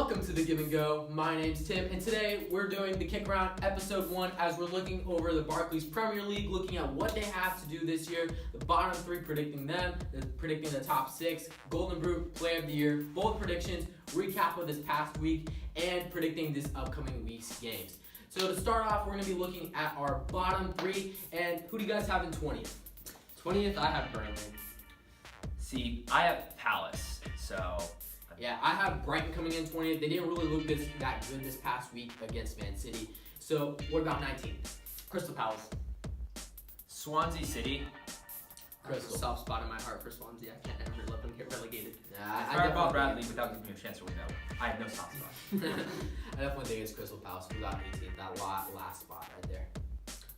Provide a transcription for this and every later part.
Welcome to the Give and Go. My name's Tim, and today we're doing the Kick Around episode 1 as we're looking over the Barclays Premier League, looking at what they have to do this year, the bottom 3, predicting them, predicting the top 6, Golden Boot, Player of the Year, bold predictions, recap of this past week, and predicting this upcoming week's games. So to start off, we're going to be looking at our bottom 3, and who do you guys have in 20th? 20th, I have Burnley. See, I have Palace, so... Yeah, I have Brighton coming in 20th. They didn't really look that good this past week against Man City. So, what about 19th? Crystal Palace. Swansea City. Crystal. Soft spot in my heart for Swansea. I can't ever let them get relegated. I bought Bradley without giving me a chance to win, though. I have no soft spot. I definitely think it's Crystal Palace. We got 18th, that last spot right there.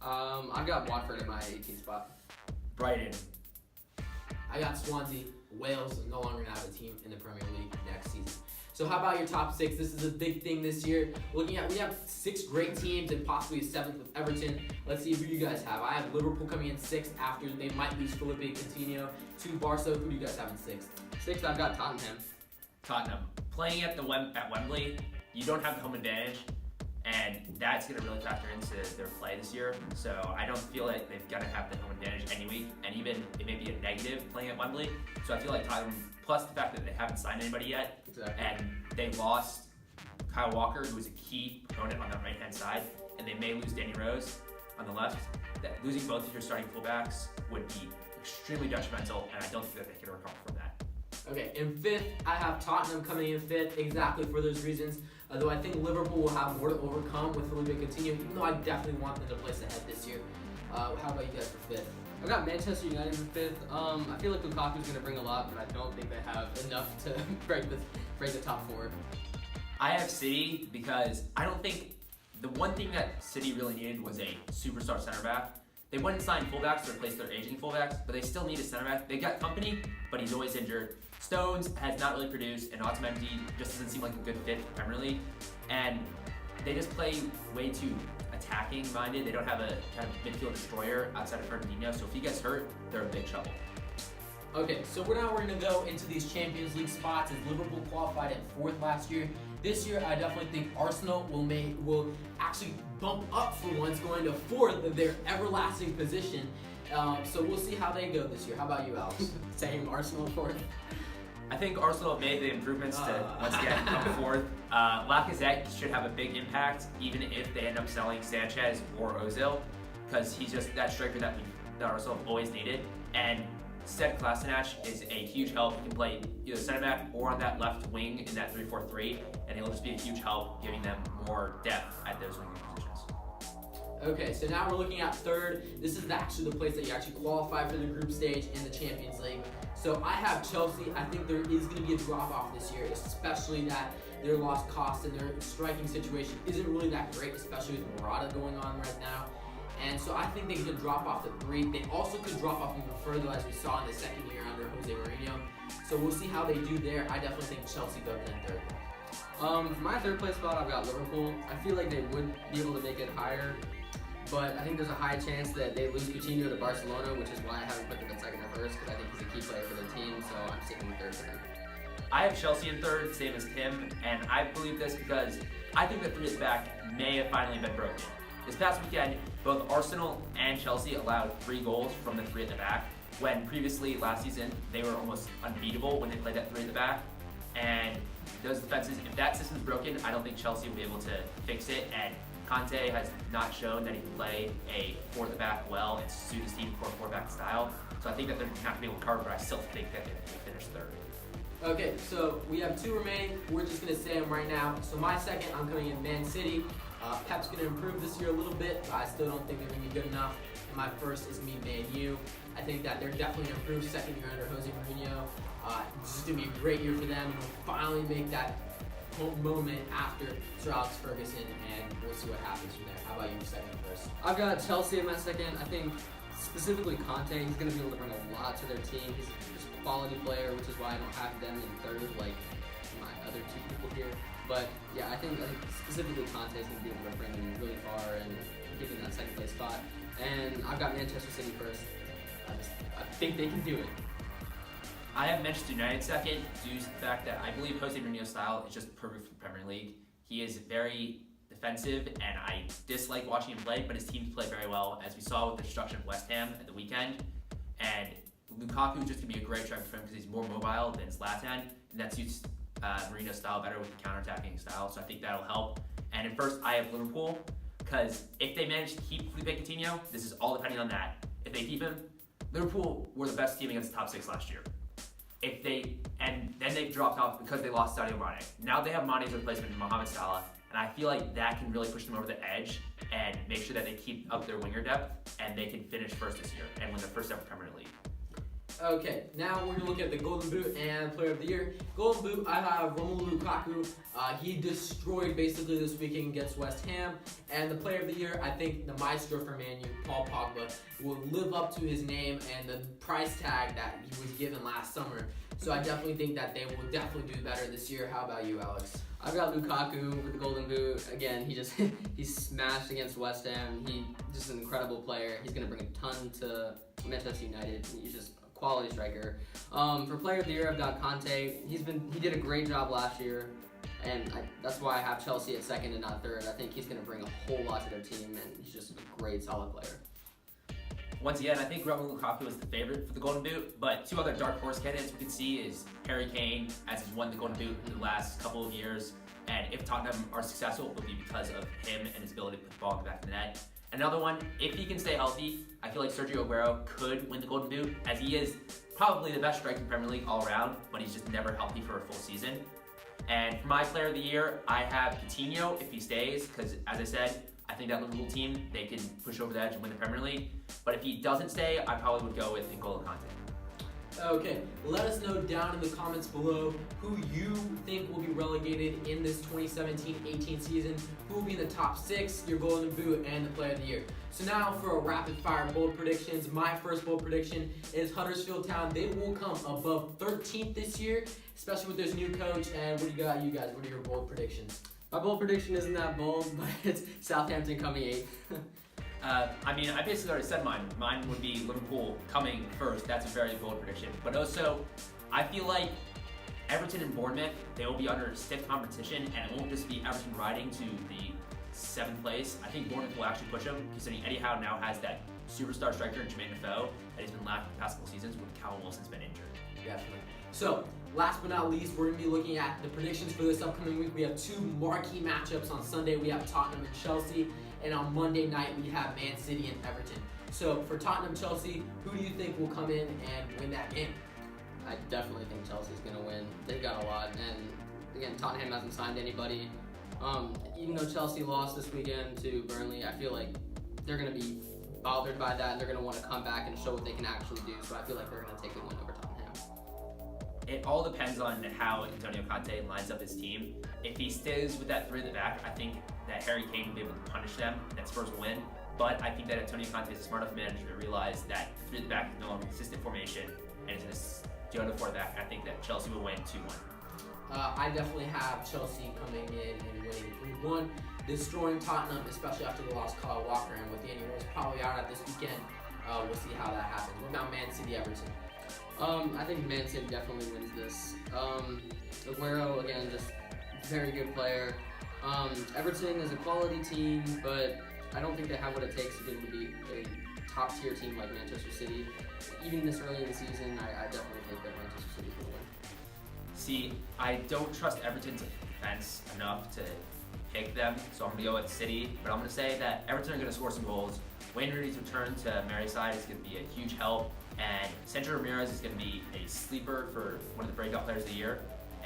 I've got Watford in my 18th spot. Brighton. I got Swansea. Wales is no longer going to have a team in the Premier League next season. So how about your top 6? This is a big thing this year. We have 6 great teams and possibly a 7th with Everton. Let's see who you guys have. I have Liverpool coming in 6th after they might lose Felipe Coutinho to Barca. Who do you guys have in 6th? 6th, I've got Tottenham. Tottenham. Playing at Wembley, you don't have the home advantage, and that's going to really factor into their play this year. So I don't feel like they've got to have the home advantage any week, and even it may be a negative playing at Wembley. So I feel like Tottenham, plus the fact that they haven't signed anybody yet, and they lost Kyle Walker, who was a key opponent on that right-hand side, and they may lose Danny Rose on the left. That losing both of your starting fullbacks would be extremely detrimental, and I don't think that they can recover from that. Okay, in 5th, I have Tottenham coming in 5th, exactly for those reasons. Though I think Liverpool will have more to overcome with Felipe Coutinho, even though I definitely want them to place ahead this year. How about you guys for 5th? I've got Manchester United in 5th. I feel like Lukaku's going to bring a lot, but I don't think they have enough to break the top 4. I have City because I don't think the one thing that City really needed was a superstar center back. They went and signed fullbacks to replace their aging fullbacks, but they still need a center back. They got company, but he's always injured. Stones has not really produced, and Otamendi just doesn't seem like a good fit for Premier League. And they just play way too attacking minded. They don't have a kind of midfield destroyer outside of Fernandinho, so if he gets hurt, they're in big trouble. Okay, so we're going to go into these Champions League spots as Liverpool qualified at 4th last year. This year, I definitely think Arsenal will actually bump up for once, going to 4th, their everlasting position. So we'll see how they go this year. How about you, Alex? Same, Arsenal 4th. I think Arsenal have made the improvements to once again come 4th. Lacazette should have a big impact, even if they end up selling Sanchez or Ozil, because he's just that striker that Arsenal have always needed. And Sead Kolasinac is a huge help. He can play either center back or on that left wing in that 3-4-3, and he'll just be a huge help, giving them more depth at those wing positions. Okay, so now we're looking at 3rd. This is actually the place that you actually qualify for the group stage in the Champions League. So I have Chelsea. I think there is going to be a drop-off this year, especially that their lost cost and their striking situation isn't really that great, especially with Morata going on right now. And so I think they could drop off to 3. They also could drop off even further, as we saw in the second year under Jose Mourinho. So we'll see how they do there. I definitely think Chelsea goes in 3rd. For my 3rd place spot, I've got Liverpool. I feel like they would be able to make it higher, but I think there's a high chance that they lose Coutinho to Barcelona, which is why I haven't put them in 2nd or 1st, because I think he's a key player for their team, so I'm sticking with 3rd for them. I have Chelsea in 3rd, same as Tim, and I believe this because I think the 3 at the back may have finally been broken. This past weekend, both Arsenal and Chelsea allowed 3 goals from the 3 at the back, when previously last season they were almost unbeatable when they played that 3 at the back. And those defenses, if that system's broken, I don't think Chelsea will be able to fix it. And Conte has not shown that he can play a 4 at the back well and suit his team for a 4-back style. So I think that they're not going to be able to cover, but I still think that they will finish 3rd. Okay, so we have 2 remaining. We're just going to say them right now. So my 2nd, I'm coming in Man City. Pep's going to improve this year a little bit, but I still don't think they're going to be good enough. And my 1st is me, Man U. I think that they're definitely going to improve 2nd year under Jose Mourinho. This is going to be a great year for them, and we'll finally make that moment after Sir Alex Ferguson, and we'll see what happens from there. How about you, 2nd and 1st? I've got Chelsea in my 2nd. I think specifically Conte, he's going to be able to bring a lot to their team. He's a quality player, which is why I don't have them in 3rd like my other 2 people here. But yeah, I think specifically Conte is going to be able to bring them really far and give them that 2nd place spot. And I've got Manchester City 1st. I think they can do it. I have Manchester United second due to the fact that I believe Jose Mourinho's style is just perfect for the Premier League. He is very defensive, and I dislike watching him play, but his teams play very well, as we saw with the destruction of West Ham at the weekend. And Lukaku is just going to be a great striker for him because he's more mobile than Zlatan, and that suits Mourinho's style better with the counter-attacking style, so I think that'll help. And in first, I have Liverpool, because if they manage to keep Felipe Coutinho, this is all depending on that. If they keep him, Liverpool were the best team against the top 6 last year. And then they've dropped off because they lost Sadio Mane. Now they have Mane's replacement in Mohamed Salah, and I feel like that can really push them over the edge and make sure that they keep up their winger depth and they can finish first this year and win their first ever Premier League. Okay, now we're going to look at the Golden Boot and Player of the Year. Golden Boot, I have Romelu Lukaku. He destroyed basically this weekend against West Ham. And the Player of the Year, I think the maestro for Man U, Paul Pogba, will live up to his name and the price tag that he was given last summer. So I definitely think that they will definitely do better this year. How about you, Alex? I've got Lukaku with the Golden Boot. Again, he smashed against West Ham. He's just an incredible player. He's going to bring a ton to Manchester United. He's just a quality striker. For Player of the Year, I've got Conte. He did a great job last year, and that's why I have Chelsea at second and not third. I think he's going to bring a whole lot to their team, and he's just a great, solid player. Once again, I think Romelu Lukaku is the favorite for the Golden Boot, but two other dark horse candidates we can see is Harry Kane, as he's won the Golden Boot in the last couple of years, and if Tottenham are successful, it will be because of him and his ability to put the ball in the back of the net. Another one, if he can stay healthy, I feel like Sergio Aguero could win the Golden Boot, as he is probably the best striker in the Premier League all around, but he's just never healthy for a full season. And for my Player of the Year, I have Coutinho if he stays, because as I said, I think that Liverpool team, they can push over the edge and win the Premier League. But if he doesn't stay, I probably would go with N'Golo Kante. Okay, let us know down in the comments below who you think will be relegated in this 2017-18 season, who will be in the top 6, your Golden Boot, and the Player of the Year. So now for a rapid-fire bold predictions. My first bold prediction is Huddersfield Town. They will come above 13th this year, especially with this new coach. And what do you got, you guys? What are your bold predictions? My bold prediction isn't that bold, but it's Southampton coming 8th. I basically already said mine. Mine would be Liverpool coming first. That's a very bold prediction. But also, I feel like Everton and Bournemouth, they will be under stiff competition, and it won't just be Everton riding to the 7th place. I think Bournemouth will actually push them, considering Eddie Howe now has that superstar striker in Jermaine Defoe that he's been lacking the past couple seasons when Callum Wilson's been injured. Definitely. So, last but not least, we're going to be looking at the predictions for this upcoming week. We have 2 marquee matchups. On Sunday, we have Tottenham and Chelsea. And on Monday night, we have Man City and Everton. So, for Tottenham-Chelsea, who do you think will come in and win that game? I definitely think Chelsea's going to win. They've got a lot. And, again, Tottenham hasn't signed anybody. Even though Chelsea lost this weekend to Burnley, I feel like they're going to be bothered by that, and they're going to want to come back and show what they can actually do. So I feel like they're going to take the win over Tottenham. It all depends on how Antonio Conte lines up his team. If he stays with that 3 at the back, I think that Harry Kane will be able to punish them, and that Spurs will win. But I think that Antonio Conte is a smart enough manager to realize that the 3 at the back is no longer a consistent formation, and it's going to do it to 4 at the back. I think that Chelsea will win 2-1. I definitely have Chelsea coming in and winning 3-1, destroying Tottenham, especially after the loss of Kyle Walker, and with Danny Rose probably out at this weekend. We'll see how that happens. What about Man City, Everton? I think Man City definitely wins this. Aguero, again, just very good player. Everton is a quality team, but I don't think they have what it takes to be able to be a top-tier team like Manchester City. Even this early in the season, I definitely think that Manchester City will win. See, I don't trust Everton's defense enough to pick them, so I'm going to go with City. But I'm going to say that Everton are going to score some goals. Wayne Rooney's return to Merseyside is going to be a huge help. And Sergio Ramirez is going to be a sleeper for one of the breakout players of the year.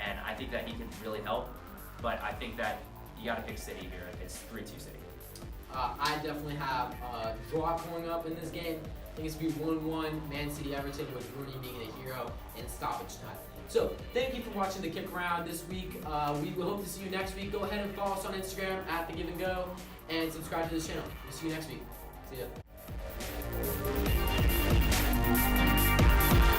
And I think that he can really help. But I think that you got to pick City here. It's 3-2 City. I definitely have a draw going up in this game. I think it's going to be 1-1 Man City Everton, with Rooney being the hero in stoppage time. So, thank you for watching the Kick Around this week. We will hope to see you next week. Go ahead and follow us on Instagram at TheGiveAndGo and subscribe to this channel. We'll see you next week. See ya.